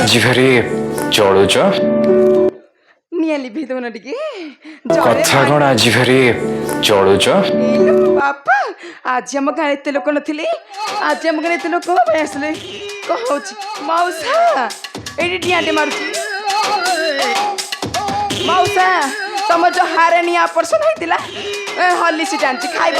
ଆଜି ଭାରି ଚଳୁଛ ନିଆଁ ଲିଭେଇ ଦଉନ ଟିକେ କଥା କଣ ଆଜି ଭାରି ଚଳୁଛ ବାପା ଆଜି ଆମ ଗାଁରେ ଏତେ ଲୋକ ନଥିଲେ ଆଜି ଆମ ଗାଁରେ ଏତେ ଲୋକ ପାଇଁ ଆସିଲେ କଣ ହଉଛି ମାଉସା ଏଇଠି ଡିଆଁଟେ ମାରୁଛି ମାଉସା ତମ ଯୋଉ ହାରାନିଆ ଅପରେସନ ହେଇଥିଲା ହର୍ଲିକ୍ସ ଆଣିଛି ଖାଇବ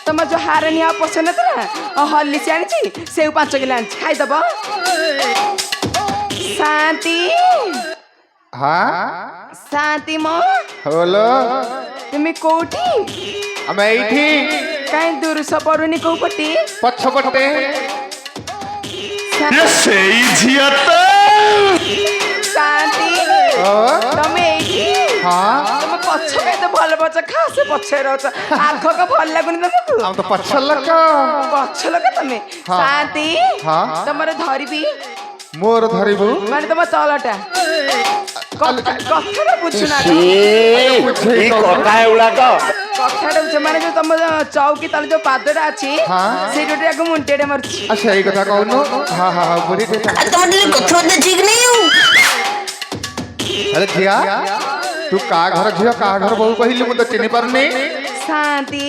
ତମ ଯୋଉ ହାରାନିଆ ଅପରେସନ ହେଇଥିଲା ହର୍ଲିକ୍ସ ଆଣିଛି ସେଉ 5 କିଲୋ ଆଣିଛି ଖାଇଦବ ଶାନ୍ତି ଶାନ୍ତି ମୋ ହଲୋ ତୁମେ କୋଉଠି ଆମେ ଏଇଠି କାଇଁ ଦୁରୁସ ପଡୁନି କୋଉ ପଟି ପଛପଟେ ସେଇ ଝିଅ ତ ଶାନ୍ତି ତମେ ଏଇଠି ତମେ ପଛ କେତେ ଭଲ ପଛ ଖା ସେ ପଛରେ ରହୁଛ ଆଗ ଭଲ ଲାଗୁନି ତମକୁ ଆମ ତ ପଛ ଲୋକ ପଛ ଲୋକ ତମେ ଶାନ୍ତି ତମର ଧରିବି ମୋର ଧରିବୁ ମାନେ ତମ ତଳଟା କଥାଟା ବୁଝୁନା କଥାଟା ବୁଝ ମାନେ ଯୋଉ ତମ ଚୌକି ତଳେ ଯୋଉ ପାଦଟା ଅଛି ସେଇଟା ଆଗ ମୁଣ୍ଡିଆଟେ ମାରୁଛି ସେଇ କଥା କହୁନୁ ବୁଢୀ ଝିଅ ତୁ କାହା ଘର ଝିଅ କାହା ଘର ବୋହୁ କହିଲୁ ମୁଁ ତ ଚିହ୍ନି ପାରୁନି ଶାନ୍ତି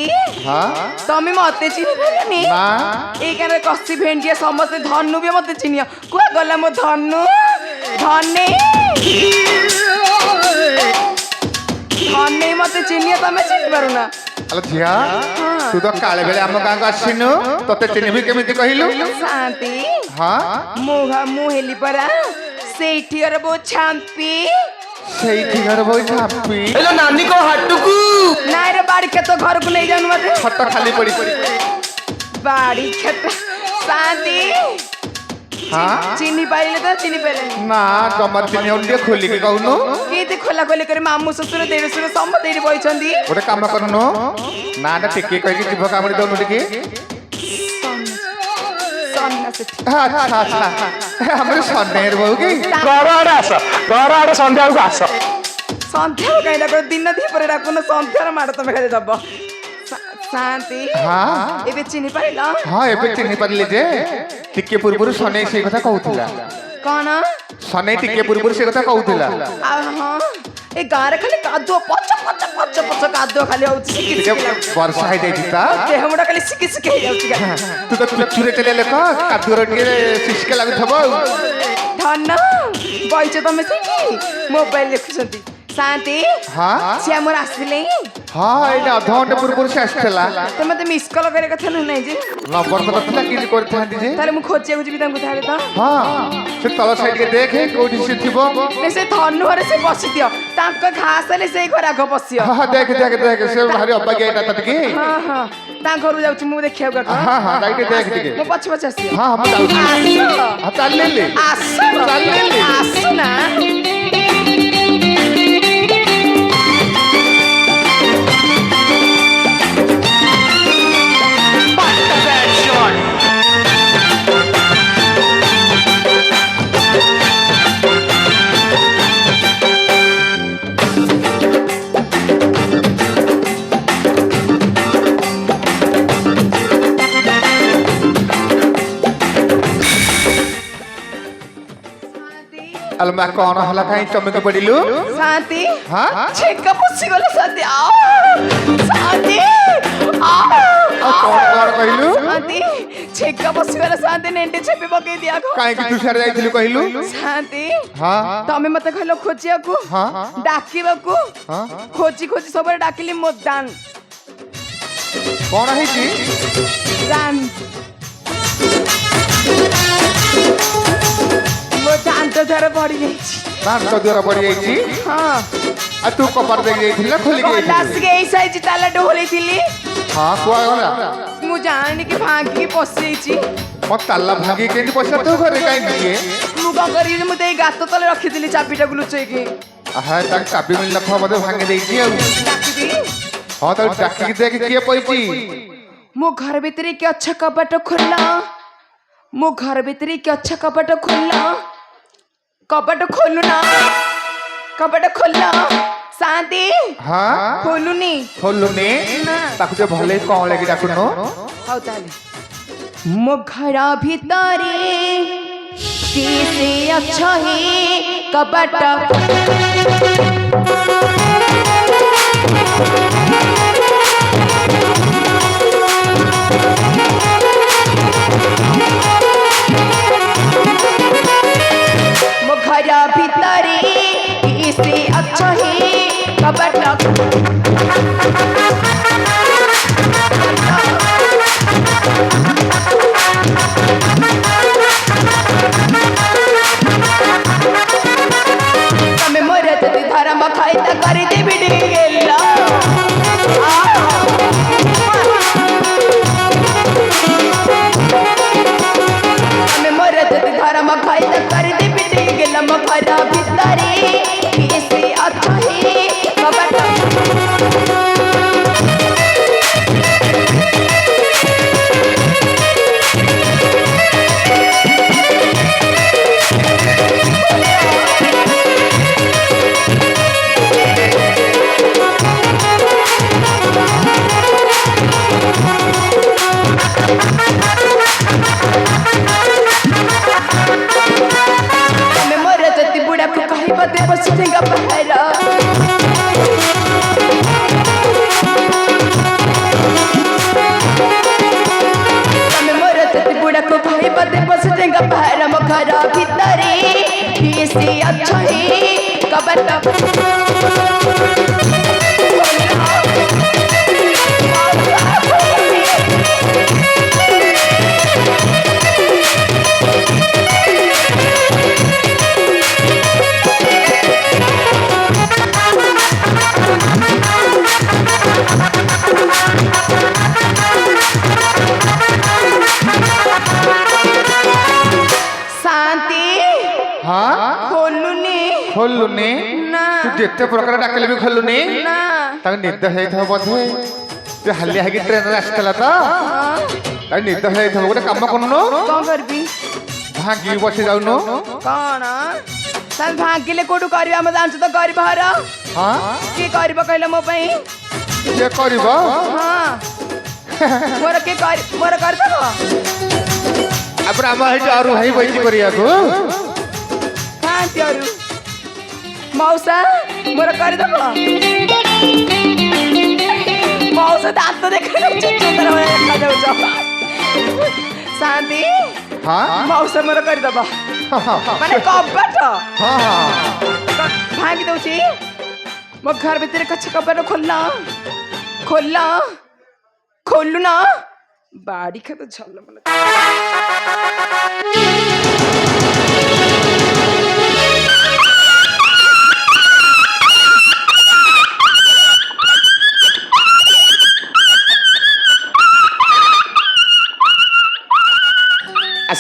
ତମେ ମତେ ଚିହ୍ନି ପାରିଲନି ଏଇ ଗାଁରେ କଷି ଭେଣ୍ଡିଆ ସମସ୍ତେ ଧନୁ ବି ମତେ ଚିହ୍ନିଅ କୁଆ ଗଲା ମୋ ଧନୁ ଧନେ ଧନେ ମତେ ଚିହ୍ନିଅ ତମେ ଚିହ୍ନି ପାରୁନା ଆଲୋ ଝିଅ ତୁ ତ କାଳେ ବେଳେ ଆମ ଗାଁକୁ ଆସିନୁ ତତେ ଚିହ୍ନିବି କେମିତି କହିଲୁ ଶାନ୍ତି ମୁଁ ହେଲି ପରା ସେଇଠି ଘର ବୋଉ ଛାମ୍ପି ସେଇଠି ଘର ବୋଉ ଛାମ୍ପି ନାନୀ କୋ ହାଟକୁ ନାଇଁ ରେ ବାଡି କ୍ଷେତ ଘରକୁ ନେଇ ଯାଉନୁ ମତେ ଖଟ ଖାଲି ପଡି ବାଡି କ୍ଷେତ ଶାନ୍ତି ଚିହ୍ନି ପାଇଲେ ତ ଚିହ୍ନି ପାଇଲେନି ନା ଜମା ଚିହ୍ନି ହଉନି ଟିକେ ଖୋଲିକି କହୁନୁ କେତେ ଖୋଲା ଖୋଲି କରି ମାମୁଁ ଶ୍ୱଶୁର ଦେଢଶୁର ସମସ୍ତେ ଏଇଠି ବଇଛନ୍ତି ଗୋଟେ କାମ କରୁନୁ ନା ଟା ଟିକେ କହିକି ଜିଭ କାମୁଡି ଦଉନୁ ଟିକେ ଆମର ସନ୍ଧ୍ୟାରେ ବୋହୁ କି ଘର ଆଡେ ଆସ ଘର ଆଡେ ସନ୍ଧ୍ୟା ବେଳକୁ ଆସ ସନ୍ଧ୍ୟା କାହିଁ ଡାକ ଦିନ ଦିପରେ ଡାକୁନ ସନ୍ଧ୍ୟାର ମାଡ ତମେ ଖାଲି ଦବ ଶାନ୍ତି ଏବେ ଚିହ୍ନି ପାରିଲ ଏବେ ଚିହ୍ନି ପାରିଲି ଯେ ଟିକେ ପୂର୍ବରୁ ସନେଇ ସେଇ କଥା କହୁଥିଲା କଣ ସନେଇ ଟିକେ ପୂର୍ବରୁ ସେ କଥା କହୁଥିଲା ଏ ଗାଁରେ ଖାଲି କାଦୁଅ ପଛ ପଛ ପଛ ପଛ କାଦୁଅ ଖାଲି ହଉଛି ବର୍ଷା ହେଇଯାଇଛି ତା ଦେହ ମୁଣ୍ଡ ଖାଲି ଶିକି ଶିକି ହେଇଯାଉଛି ତୁ ତ ପିଛୁରେ ଚଲେ ଲୋକ କାଦୁଅର ଟିକେ ଶିଷ୍କେ ଲାଗୁଥିବ ଆଉ ଧନ ବଇଛ ତମେ ସେଇଠି ମୋବାଇଲ ଦେଖୁଛନ୍ତି ଶାନ୍ତି ସିଏ ଆମର ଆସିଲେ ଏଇଟା ଅଧଘଣ୍ଟେ ପୂର୍ବରୁ ସେ ଆସିଥିଲା ତ ମତେ ମିସ୍ କଲ୍ କରିବା କଥା ନୁହେଁ ଯେ ନମ୍ବର ତ ନଥିଲା କେମିତି କରିଥାନ୍ତି ଯେ ତାହେଲେ ମୁଁ ଖୋଜିବାକୁ ଯିବି ତାଙ୍କୁ ତାହେଲେ ତ ସେ ତଳ ସାଇଡରେ ଦେଖେ କୋଉଠି ସେ ଥିବ ସେ ଧନୁ ଘରେ ସେ ବସିଥିବ ତାଙ୍କ ଘାସ ହେଲେ ସେଇ ଘରେ ଆଗ ବସିବ ଦେଖେ ସେ ଭାରି ଅବାଗିଆ ଏଇଟା ତ ଟିକେ ତାଙ୍କ ଘରକୁ ଯାଉଛି ମୁଁ ଦେଖିବାକୁ ଦେଖେ ଟିକେ ମୁଁ ପଛ ପଛ ଆସିବି ଚାଲିଲି ଆସ ନା अलमा कौन हला कहीं चमक पड़िलु शांति छेका पसी गला शांति शांति कौन कहिलु शांति छेका पसी गला शांति नेंटे छेपे पके दिया को काहे कि तू सारे जाइथिलु कहिलु शांति तमे मते कहलो खोजिया को डाकिबा को खोजी खोजी सबरे डाकिली मो दान कौन है जी दान मो दांत द्वारा पड़ी जाइछि दांत द्वारा पड़ी जाइछि आ तू कपार देख जाइथिला खोली गई लास्ट के एई साइज ताला ढोली थिली कुआ गला मु जानि कि भागी के पसी जाइछि मो ताला भागी केंति पसा तो घरे काई दिए मु क करी मु ते गात तले रखि दिली चाबीटा गुलुचै के ताक चाबी मिलला खा मते भांगे देइछि आ डाकी दी ହଁ ତ ଡାକିକି ଦେଖି କିଏ ପଇଛି ମୋ ଘର ଭିତରେ କି ଅଛ କବାଟ ଖୋଲ ମୋ ଘର ଭିତରେ କି ଅଛ କବାଟ ଖୋଲ କବାଟ ଖୋଲୁନା କବାଟ ଖୋଲ ଶାନ୍ତି ହଁ ଖୋଲୁନି ଖୋଲୁନି ତାକୁ ଯେ ଭଲ କଣ ଲାଗି ଡାକୁନୁ ହଉ ତାହେଲେ ମୋ ଘର ଭିତରେ କିଏ ଅଛ ହି କବାଟ ମୋ ଘର ଭିତରେ କିଏ ଅଛ ହି କବାଟ ତମେ ମୋର ଯଦି ଧର୍ମ ଖାଇତା କରିଦେବି ଡିଗେଲା ତମେ ମୋର ଯଦି ଧର୍ମ ଖାଇତା କରିଦେବି ଡିଗେଲା ମୋ ଘର ଭିତରେ କିଏ ଅଛ ହି କବାଟ ତମେ ମୋର ଯଦି ବୁଢ଼ାକୁ କହିବ ଦେବ ସିଠେଙ୍ଗା ପାହାର ତମେ ମୋର ଯଦି ବୁଢ଼ାକୁ କହିବ ଦେବ ସିଠେଙ୍ଗା ପାହାର ମୋ ଘର ଭିତରେ କିଏ ଅଛ ହି କବାଟ ଶାନ୍ତି ହଁ ଖୋଲୁନି ଖୋଲୁନି ନା ତୁ ଯେତେ ପ୍ରକାର ଡାକିଲେ ବି ଖୋଲୁନି ନା ତାକୁ ନିଦ ହେଇଥିବ ବୋଧେ ତୁ ହାଲିଆ ହେଇକି ଟ୍ରେନରେ ଆସିଥିଲା ତ ତାକୁ ନିଦ ହେଇଥିବ ଗୋଟେ କାମ କରୁନୁ କଣ କରିବି ଭାଙ୍ଗିକି ବସି ଯାଉନୁ କଣ ତାହେଲେ ଭାଙ୍ଗିଲେ କୋଉଠୁ କରିବି ଆମେ ଜାଣିଛୁ ତ ଗରିବ ଘର ହଁ କିଏ କରିବ କହିଲ ମୋ ପାଇଁ କିଏ କରିବ ହଁ ମୋର କିଏ ମୋର କରିଦବ ତାପରେ ଆମ ହେଇଠି ଅରୁ ଭାଇ ବଇଛି କରିବାକୁ ଖାଆନ୍ତି ଅରୁ ମଉସା ମୋର କରିଦବ ମଉସା ଦାନ୍ତ ଦେଖାଯାଉଛ ଶାନ୍ତି ହଁ ମଉସା ମୋର କରିଦବ ମାନେ କବାଟ ହଁ ହଁ ଭାଙ୍ଗି ଦଉଛି ମୋ ଘର ଭିତରେ କଛ କବାଟ ଖୋଲ ଖୋଲ ଖୋଲୁ ନା ବାଡ଼ି ଖାତ ଛଲ ମାନେ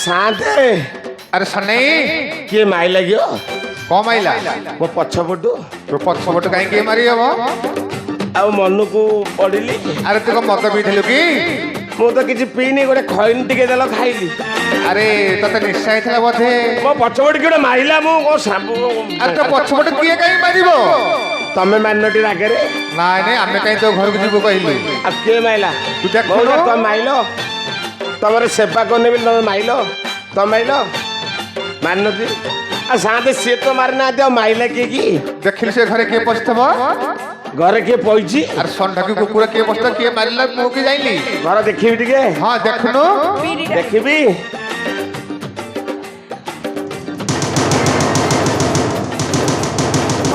शांते अरे सनेई किए माई लगियो कौन माइला मो पछपटू तो पछपट कहीं किए मारी हबो आ मन को पड़िली अरे तू को मद पीथिलु की मु तो किछि पीनी गोटे खैन टिके देलो खाइली अरे तते निश्चय थिला बोधे मो पछपट किडे माइला मु को साबु अरे तो पछपट किए कहीं मारिबो तमे मानटी रागरे नाय नाय आमे कहीं तो घर को जीवो कहली आ के माइला तू देख मौला तो माइलो तमरे सेवा करने बिल तमे माइलो तम माइलो मानती आ साथे से तो मारना दे माइला के की देखिल से घरे के पछतबो घरे के पहुंची अरे संढाकी कुकुर के पछत के मारिला मु के जाइली घर देखिबी टिके हां देखनु देखिबी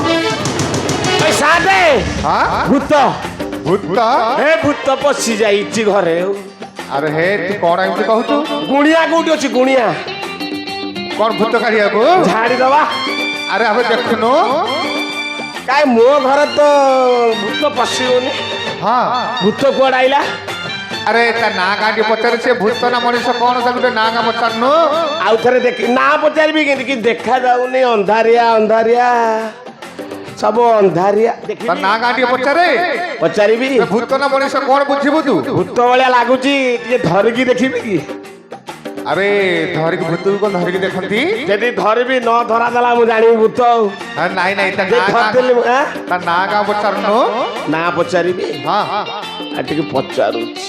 ए साथे हां भूत भूत ए भूत पसी जाईची घरे अरे हे तू कोन एमती कहू गुणिया कोठी अछि गुणिया कौन भूत काढ़िया को झाड़ी दवा अरे अब देखनु काय मो घर तो भूत पसियोनी हाँ भूत कुआड आइला अरे ता ना गांडी पचारे से भूत ना मनीष कौन सा गुटे ना गा पचारनु आउ थरे देख ना पचारबी कि देखा जाउनी अंधारिया अंधारिया सब अंधारिया ତା ନାଁ ଗାଁ ଟିକେ ପଚାରେ पचारि ଭୂତ ନା ମଣିଷ କଣ ବୁଝିବୁ ତୁ भूत भाया लगुच धरिकी देखी कि ଆରେ ଧରିକି ଭୂତକୁ କଣ ଧରିକି ଦେଖନ୍ତି जदि धरबी न धरा देला मु जानी भूत ଆରେ ନାଇଁ ନାଇଁ ତା ନାଁ धरदेली ତା ନାଁ ଗାଁ ପଚାରୁନୁ ना पचारि ହଁ ଟିକେ ପଚାରୁଛି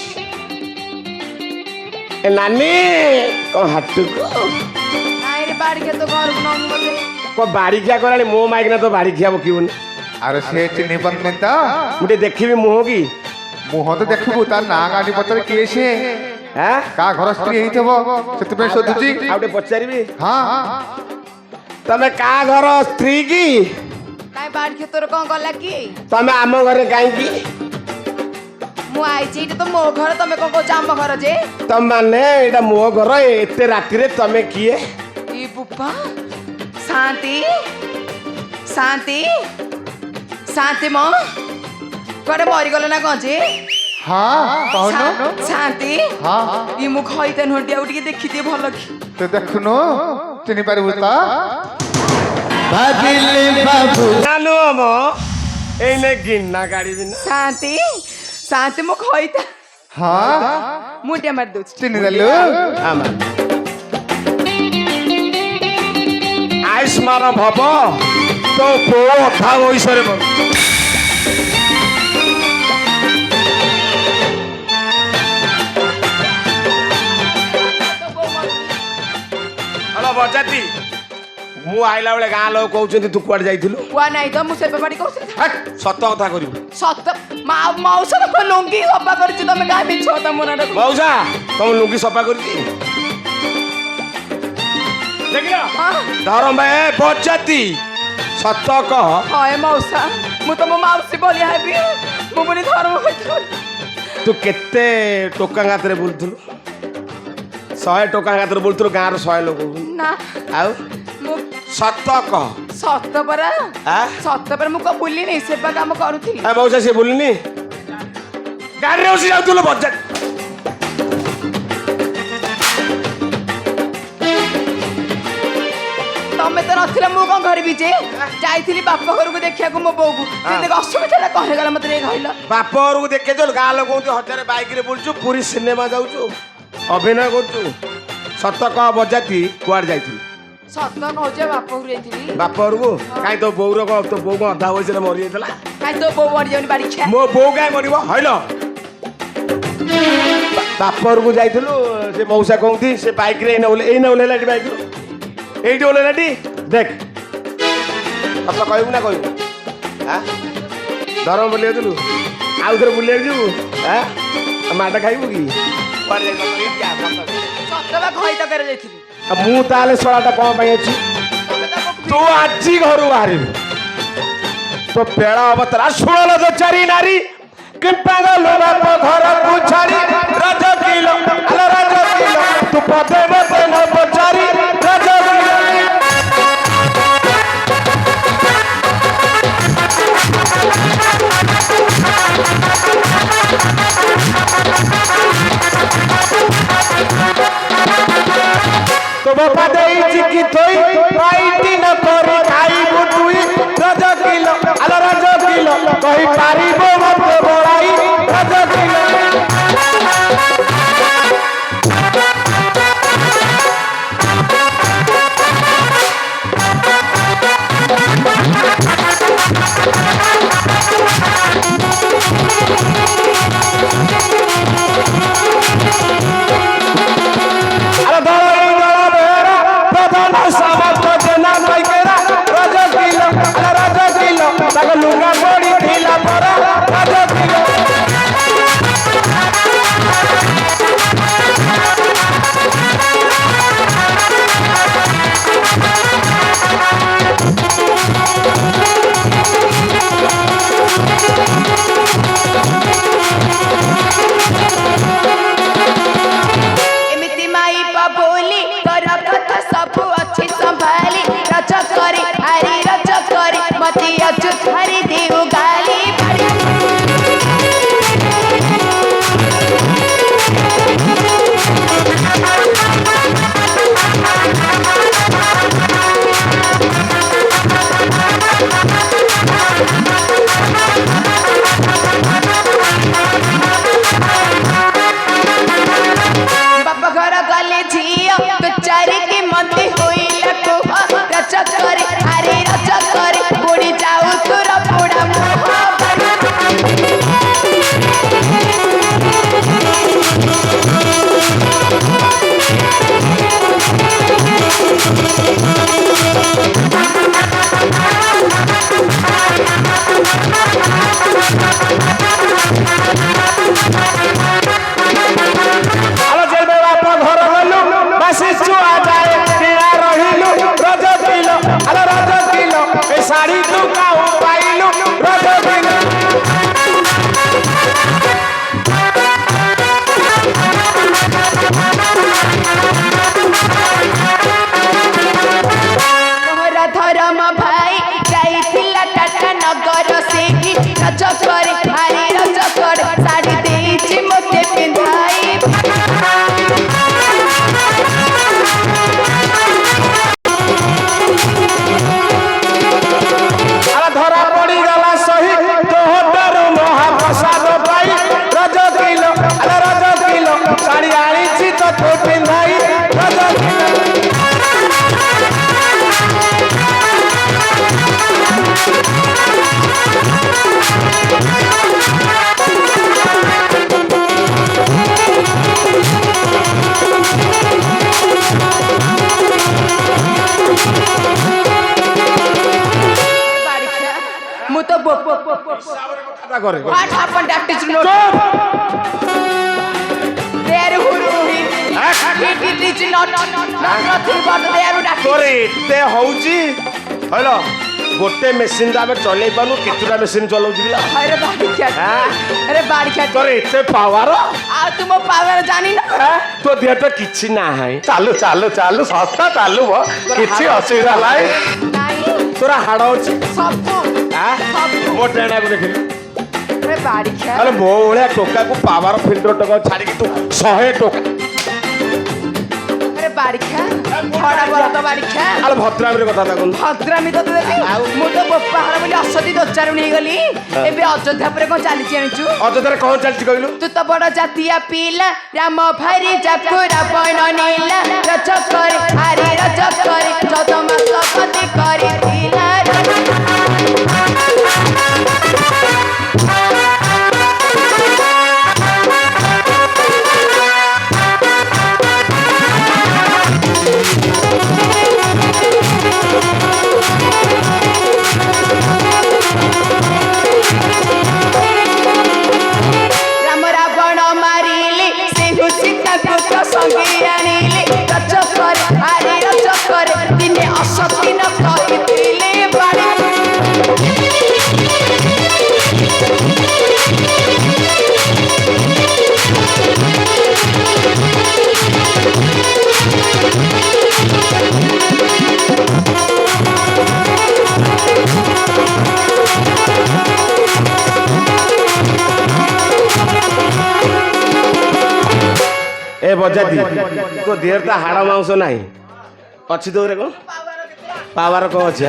ଏ ନାନୀ କଣ ହାଟକୁ ନାଇଁ ରେ ବାଡ଼ିକେ ତ ଘରକୁ ନବୁ ମତେ କଣ ବାଡ଼ିଖିଆ କଲାଣି ମୋ ମାଇକିନା ତ ବାଡ଼ିଖିଆ ପକେଇବୁନି ଆରେ ସେ ଚିହ୍ନି ପାରୁନି ତ ମୁଁ ଟିକେ ଦେଖିବି ମୁହଁ କି ମୁହଁ ତ ଦେଖିବୁ ତା ନାଁ ଗାଁ ଟିକେ ପଚାରେ କିଏ ସିଏ ଆଁ କାହା ଘର ସ୍ତ୍ରୀ ହେଇଥିବ ସେଥିପାଇଁ ଶୋଧୁଛି ଆଉ ଟିକେ ପଚାରିବି ହଁ ତମେ କାହା ଘର ସ୍ତ୍ରୀ କି କାଇଁ ବାଡ଼ିକେ ତୋର କଣ ଗଲା କି ତମେ ଆମ ଘରେ କାହିଁକି ମୁଁ ଆଇଛି ଏଇଟା ତ ମୋ ଘର ତମେ କଣ କହୁଛ ଆମ ଘର ଯେ ତମ ମାନେ ଏଇଟା ମୋ ଘର ଏତେ ରାତିରେ ତମେ କିଏ ଇ ବୁପା ଶାନ୍ତି ଶାନ୍ତି ଶାନ୍ତି ମ କୁଆଡେ ମରିଗଲ ନା କଣ ଯେ ହଁ କହୁନୁ ଶାନ୍ତି ହଁ ଇ ମୁଁ ଖଇତେ ନୁହଁଟି ଆଉ ଟିକେ ଦେଖିଦିଏ ଭଲ କି ତୁ ଦେଖୁନୁ ଚିହ୍ନି ପାରିବୁ ତ ଜାନୁ ଆମ ଏଇନେ ଗିନା କାଢିବି ନା ଶାନ୍ତି ଶାନ୍ତି ମୁଁ ଖଇତା ହଁ ମୁଁ ଟିକେ ମାରି ଦଉଛି ଚିହ୍ନି ଦେଲୁ ଆମ ଆୟୁଷ୍ମାନ ଭବ ତୋ ପୁଅ ଅଧା ବୟସରେ ମର ହ୍ୟାଲୋ ବଜାତି ମୁଁ ଆଇଲା ବେଳେ ଗାଁ ଲୋକ କହୁଛନ୍ତି ତୁ କୁଆଡେ ଯାଇଥିଲୁ କୁଆ ନାଇଁ ତ ମୁଁ ସେବେ ବାଡ଼ି କହୁଥିଲି ସତ କଥା କରିବୁ ସତ ମାଉସା ତ ଲୁଙ୍ଗି ସଫା କରିଛି ତମେ କାହା ମିଛ କଥା ମୋ ନାଁରେ ମଉସା ତମ ଲୁଙ୍ଗି ସଫା କରିଛି ଦେଖିଲ ହଁ ଧରମ ଭାଇ ବଜାତି ସତ କହ ହଁ ମାଉସା ମୁଁ ତମ ମାଉସୀ ଭଳିଆ ହେବି ମୁଁ ପୁଣି ଧର୍ମ କରିଥିଲି ତୁ କେତେ ଟୋକା ଗାତରେ ବୁଲୁଥିଲୁ 100 ଟୋକା ଗାତରେ ବୁଲୁଥିଲୁ ଗାଁର 100 ଲୋକ ନା ଆଉ ମୁଁ ସତ କହ ସତ ପରା ସତ ପରା ମୁଁ କଣ ବୁଲିନି ସେବା କାମ କରୁଥିଲି ମଉସା ସିଏ ବୁଲିନି ଗାଡ଼ିରେ ବସି ଯାଉଥିଲୁ ବଜାର ତମେ ତ ନଥିଲ ମୁଁ କଣ କରିବି ଯେ ଯାଇଥିଲି ବାପ ଘରକୁ ଦେଖିବାକୁ ମୋ ବୋଉକୁ ଯେମିତି ଅସୁବିଧାଟା କଣ ହେଇଗଲା ମତେ ଟିକେ କହିଲ ବାପ ଘରକୁ ଦେଖେଇଥିଲୁ ଗାଁ ଲୋକ ହଜାରେ ବାଇକରେ ବୁଲୁଛୁ ପୁରୀ ସିନେମା ଯାଉଛୁ ଅଭିନୟ କରୁଛୁ ସତ କହ ବଜାତି କୁଆଡେ ଯାଇଥିଲୁ ସତ କହୁଛ ବାପ ଘରକୁ ଯାଇଥିଲି ବାପ ଘରକୁ କାହିଁ ତୋ ବୋଉର ତୋ ବୋଉ କଣ ଅଧା ବୟସରେ ମରିଯାଇଥିଲା କାଇଁ ତୋ ବୋଉ ମରି ଯାଉନି ବାଡ଼ି ଖିଆ ମୋ ବୋଉ କାହିଁ ମରିବ ହଇଲ ବାପ ଘରକୁ ଯାଇଥିଲୁ ସେ ମଉସା କହୁନ୍ତି ସେ ବାଇକରେ ଏଇନା ଓହ୍ଲେଇଲା ଏଠି ବାଇକରୁ ଏଇଠି ଓହ୍ଲେଇଲା ଟି ଦେଖ ସତ କହିବୁ ନା କହିବୁ ଧରମ ବୁଲି ଯାଇଥିଲୁ ଆଉ ଥରେ ବୁଲିବାକୁ ଯିବୁ ମାଟା ଖାଇବୁ କି ସତ ବା ଖଇତା କରି ଯାଇଥିଲି ମୁଁ ତାହେଲେ ଶଳାଟା କଣ ପାଇଁ ଅଛି ତମେ ତ ତୁ ଆଜି ଘରୁ ବାହାରିବୁ ତୋ ବେଳ ଅବତରା ଶୁଣଲ ତ ଚାରି ନାରୀ କିମ୍ପାଗଲ ବାପ ଘରକୁ ଛାଡ଼ି ରାଜ କିଲ ଆଲୋ ରାଜ କିଲ ତୁ ପଦେ ମତେ ନ ପଚାରି ରାଜ କିଲ तो बापा देई की थोई पाइटी न करी खाइबु तुई राज किलो आलो राज किलो कहि पारिबो मते बड़ाई राज किलो अरे दलाई दला बेरा प्रधान सामत जना माइकेरा राज किलो ताको लुंगा बड़ी ढीला परा করে What happened after you know? There who it is not nothing but there who তোর এতে হଉଛି হলো ଗୋଟେ ମେସିନ୍ ଆମେ ଚଲେଇ ପାରୁନୁ କେତେଟା ମେସିନ୍ ଚଲାଉଛି ପିଲା अरे बाड़ी क्या अरे बाड़ी क्या তোর ଏତେ ପାୱାର ଆଉ ତୁମ ପାୱାର ଜାଣିନ ତୋ ଦେହ ତ କିଛି ନାହିଁ ଚାଲୁ ଚାଲୁ ଚାଲୁ ଶସ୍ତା ଚାଲୁ କିଛି ଅସୁବିଧା ନାହିଁ ନାଇଁ ତୋର ହାଡ଼ ଅଛି ସବୁ ମୋ ଟେଣାକୁ ଦେଖିଲି अरे बाड़ी क्या ଆରେ ମୋ ଭଳିଆ ଟୋକାକୁ ପାୱାର ଫିଲ୍ଟର ଟୋକା ଛାଡ଼ିକି ତୁ 100 ଟୋକା अरे बाड़ी क्या ଖଡ଼ା ବଳ ତ ବାଡ଼ି କ୍ଷା ଆରେ ଭଦ୍ରାମୀରେ କଥା ତା କହୁନୁ ଭଦ୍ରାମୀ ତତେ ଦେବି ମୁଁ ତ ପାହାଡ଼ ବୋଲି ଅସତି ଦଚାରୁଣି ହେଇଗଲି ଏବେ ଅଯୋଧ୍ୟା ପରେ କ'ଣ ଚାଲିଛି ଜାଣିଛୁ ଅଯୋଧ୍ୟାରେ କ'ଣ ଚାଲିଛି କହିଲୁ ତୁ ତ ବଡ଼ ଜାତିଆ ପିଲା ରାମ ଭାରି ଜାକୁରା ବଣ ନୀଲା ରଜ କରି ହାରି ରଜ କରି 14 ମାସ ପତି କରିଥିଲା ରାମ ରାବଣ ମାରିଲି ସେହୁ ସୀତାକୁ ତ ସଙ୍ଗେ ଆଣିଲି ରଜ କରି ହାରି ରଜ କରି ଦିନେ ଅସତି ନ କହିଥିଲେ ବାଡ଼ି ଏ ବଜାତି ତୋ ଦେହରେ ତ ହାଡ଼ ମାଂସ ନାହିଁ ଅଛି ତୋରେ କ'ଣ ପାୱାର କ'ଣ ଅଛି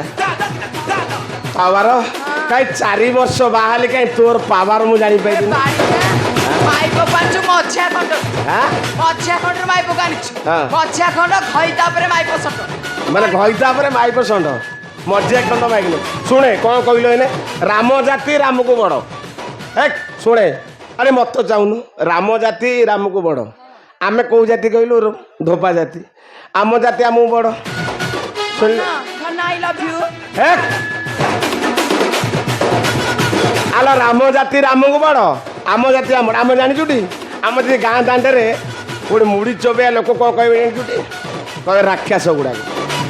ପାୱାର କାହିଁ 4 ବର୍ଷ ବାହାହେଲି କାହିଁ ତୋର ପାୱାର ମୁଁ ଜାଣିପାରିଲିନି ମାଇପ ପାଞ୍ଚୁ ମଝିଆ ଖଣ୍ଡ ମଝିଆ ଖଣ୍ଡରେ ମାଇପ ଆଣିଛୁ ମଝିଆ ଖଣ୍ଡ ଘଇ ତାପରେ ମାଇପ ସଟ ମାନେ ଘଇତା ପରେ ମାଇପ ଷଣ୍ଢ ମଝିଆ ଖଣ୍ଡ ମାଇକିଲ ଶୁଣେ କ'ଣ କହିଲ ଏନେ ରାମ ଜାତି ରାମକୁ ବଡ଼ ହେ ଶୁଣେ ଆରେ ମତ ଚାହୁଁନୁ ରାମ ଜାତି ରାମକୁ ବଡ଼ ଆମେ କେଉଁ ଜାତି କହିଲୁ ଧୋପା ଜାତି ଆମ ଜାତି ଆମକୁ ବଡ଼ ଶୁଣିଲୁ ଆଇ ଲଭ୍ ୟୁ ହେ ଆଲୋ ରାମ ଜାତି ରାମକୁ ବଡ଼ ଆମ ଜାତି ଆମ ଆମେ ଜାଣିଛୁଟି ଆମ ଯଦି ଗାଁ ଦାଣ୍ଡରେ ଗୋଟେ ମୁଢ଼ି ଚୋବେଆ ଲୋକ କ'ଣ କହିବେ ଜାଣିଛୁଟି କହିବେ ରାକ୍ଷସ ଗୁଡ଼ାକ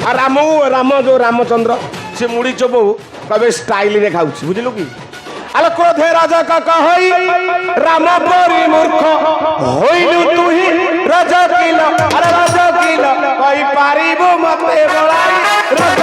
ଆଉ ରାମକୁ ରାମ ଯେଉଁ ରାମଚନ୍ଦ୍ର ସେ ମୁଢ଼ି ଚୋବଉ କହିବେ ଷ୍ଟାଇଲରେ ଖାଉଛି ବୁଝିଲୁ କି ଆଲୋ କ୍ରୋଧେ ରାଜା କାକା ହୋଇ ରାମ ପରି ମୂର୍ଖ ହୋଇଲୁ ତୁ ହିଁ ରଜ କିଲ ଆରେ ରଜ କିଲ କହିପାରିବୁ ମତେ ବଳାଇ ରଜ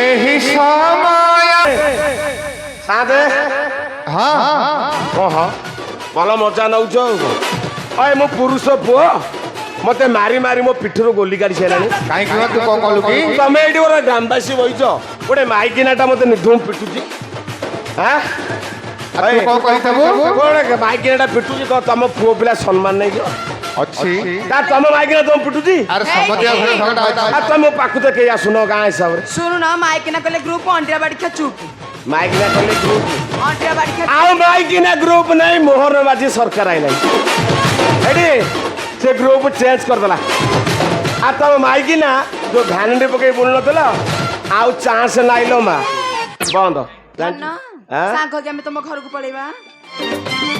ଏହି ସମୟ ସାଦେ ହଁ କହ ଭଲ ମଜା ନଉଛ ଅଏ ମୋ ପୁରୁଷ ପୁଅ ମତେ ମାରି ମାରି ମୋ ପିଠରୁ ଗୋଲି କାଢି ସାରିଲାଣି କାହିଁକି ତୁ କ'ଣ କଲୁ କି ତମେ ଏଇଠି ଗୋଟେ ଗ୍ରାମବାସୀ ବଇଛ ଗୋଟେ ମାଇକିନାଟା ମତେ ନିଧୁମ ପିଟୁଛି ତୁ କ'ଣ କହିଥିବୁ ଗୋଟେ ମାଇକିନାଟା ପିଟୁଛି କହ ତମ ପୁଅ ପିଲା ସମ୍ମାନ ନେଇଯିବ ଅଛି ତମ ମାଇକିନା ତମ ପିଟୁଛି ଆରେ ସମସ୍ତିଙ୍କ ଘରେ ଝଗଡ଼ା ଆଉ ହଉଛି ତମ ପାଖକୁ ତ କେହି ଆସୁନ ଗାଁ ହିସାବରେ ଶୁଣୁନ ମାଇକିନା କଲେ ଗ୍ରୁପ ଅଣ୍ଡିଆ ବାଡ଼ି ଖା ଚୁପ୍ ମାଇକିନା କଲେ ଗ୍ରୁପ ଅଣ୍ଡିଆ ବାଡ଼ି ଖା ଆଉ ମାଇକିନା ଗ୍ରୁପ ନାହିଁ ମୋହନ ମାଝି ସରକାର ଆଇଲାଣି ଏଠି ସେ ଗ୍ରୁପ ଚେଞ୍ଜ କରିଦେଲା ଆଉ ତମ ମାଇକିନା ଯୋଉ ଭ୍ୟାନିଟି ପକେଇ ବୁଲୁନଥିଲ ଆଉ ଚାନ୍ସ ନାଇଲୋ ମା ବନ୍ଦ ଜାଣିନ ସାଙ୍ଗ କି ଆମେ ତମ ଘରକୁ ପଳେଇବା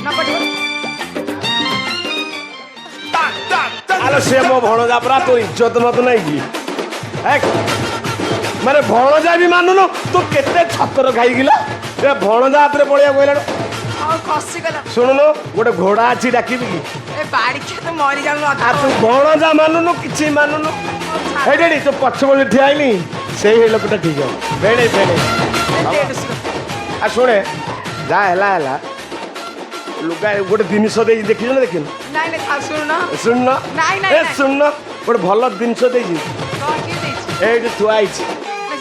ନ ପଡ଼ିବ ଆଲୋ ସେ ମୋ ଭଣଜା ପରା ତୋ ଇଜ୍ଜତ ମତ ନାଇଁ କି ମାନେ ଭଣଜା ବି ମାନୁନୁ ତୁ କେତେ ଛତର ଖାଇକିଲ ଏ ଭଣଜା ହାତରେ ପଳେଇବା କହିଲାడు ଆଉ ଖସିଗଲା ଶୁଣୁନୁ ଗୋଟେ ଘୋଡ଼ା ଅଛି ଡାକିବି କି ଏ ବାଡ଼ି ଖା ତ ମରି ଯାଉ ଆଉ ତୁ ଭଣଜା ମାନୁନୁ କିଛି ମାନୁନୁ ଏଇଠି ତୁ ପଛପଟେ ଠିଆ ହେଇନି ସେଇ ଲୋକଟା ଠିକ ହବ ବେଣେ ବେଣେ ଆଉ ଶୁଣେ ଯାହା ହେଲା ହେଲା ଲୁଗା ଗୋଟେ ଜିନିଷ ଦେଇଛି ଦେଖିଛୁ ନା ଦେଖିନୁ ନାଇଁ ନାଇଁ ଥାଉ ଶୁଣୁନ ଶୁଣୁନ ନାଇଁ, ନାଇଁ, ଏ ନାଇଁ। ଶୁଣୁନ ଗୋଟେ ଭଲ ଜିନିଷ ଦେଇଛି କ'ଣ କିଏ ଦେଇଛି ଏଇଠି ଥୁଆ ହେଇଛି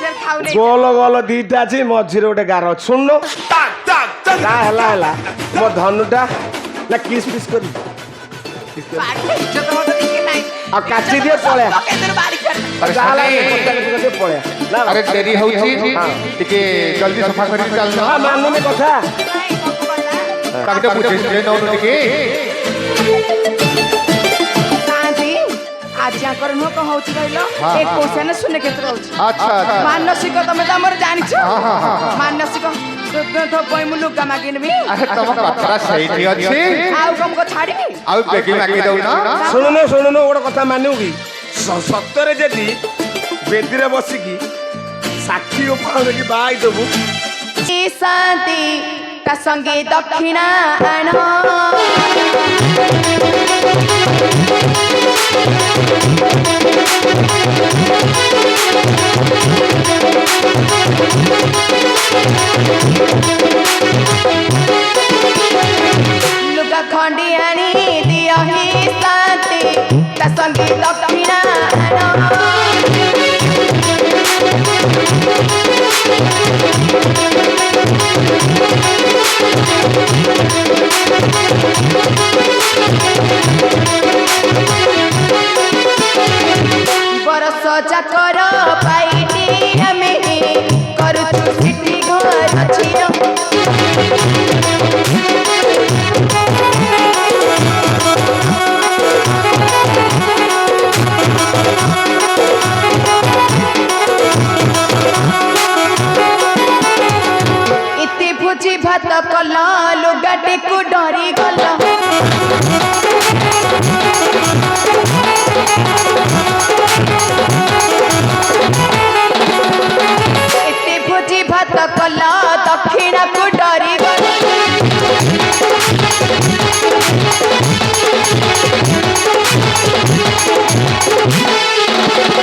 ସେ ଥାଉ ନେଇ ଗୋଲ ଗୋଲ ଦିଟା ଅଛି ମଝିରେ ଗୋଟେ ଗାର ଅଛି ଶୁଣୁନ ଯାହା ହେଲା ହେଲା ମୋ ଧନୁଟା ନା କିସ୍ ପିସ୍ କରିବି ବାଡ଼ି ଇଜ୍ଜତ ଆଉ କାଚି ଦିଏ ପଳେଆ ପକେଇଦେଲୁ ବାଡି ଛାଡ अरे ଯାହା साथी, ଟିକେ ପଳେଆ ନା अरे डेरी होउची टिके जल्दी सफा करी चल ना ମାନୁନି କଥା ताकि तो पूछे ले नौ टिके शांति आज जाकर नुह कह होची कहलो हाँ, एक हाँ, क्वेश्चन सुने केतर होची अच्छा अच्छा मानसिक तमे त हमर जानिछ हाँ। मानसिक तो कोई मु लुगा मागिनबी अरे तम कतरा सही थी अछि आउ कम को छाड़िबी आउ बेगी मागी दउ ना ଶୁଣୁନୁ ଗୋଟେ କଥା ମାନିବୁ କି ସତରେ ଯଦି ବେଦିରେ ବସିକି ସାକ୍ଷୀ ଉପାଳ ଦେଖି ବାହା ହେଇଦବୁ ए शांति का संगे दक्षिणा आन लुगा खंडी आनी दिया ही शांति का संगे दक्षिणा आन बरस जाकर पाइटी हमें करुछु सिटी घर छिरो इति भुजी भात कल लुगाटे को डरी गल इति भुजी भात कल दक्षिणा को डरी गल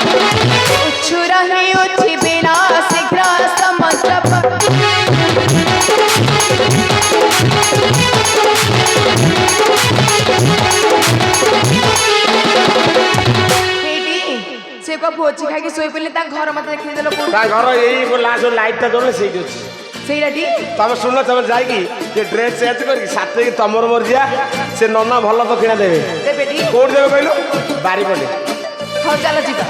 उछुरा ही उछि बिना शीघ्र समुद्र पर से को भोजी खाई सोई पले ता घर मत देखि देलो कोन ତା ଘର ଏଇ ଲାଷ୍ଟ ଲାଇଟଟା ଜଣେ ସେଇଠି ଅଛି ସେଇଟା ଟି ତମେ ଶୁଣ ତମେ ଯାଇକି ସେ ଡ୍ରେସ୍ ଚେଞ୍ଜ କରିକି ସାଥେ ତମର ମୋର ଯିବା ସେ ନନା ଭଲ ଦକ୍ଷିଣା ଦେବେ ଦେବେ ଟି କୋଉଠି ଦେବେ କହିଲ ବାରିପଟେ ହଉ ଚାଲ ଯିବା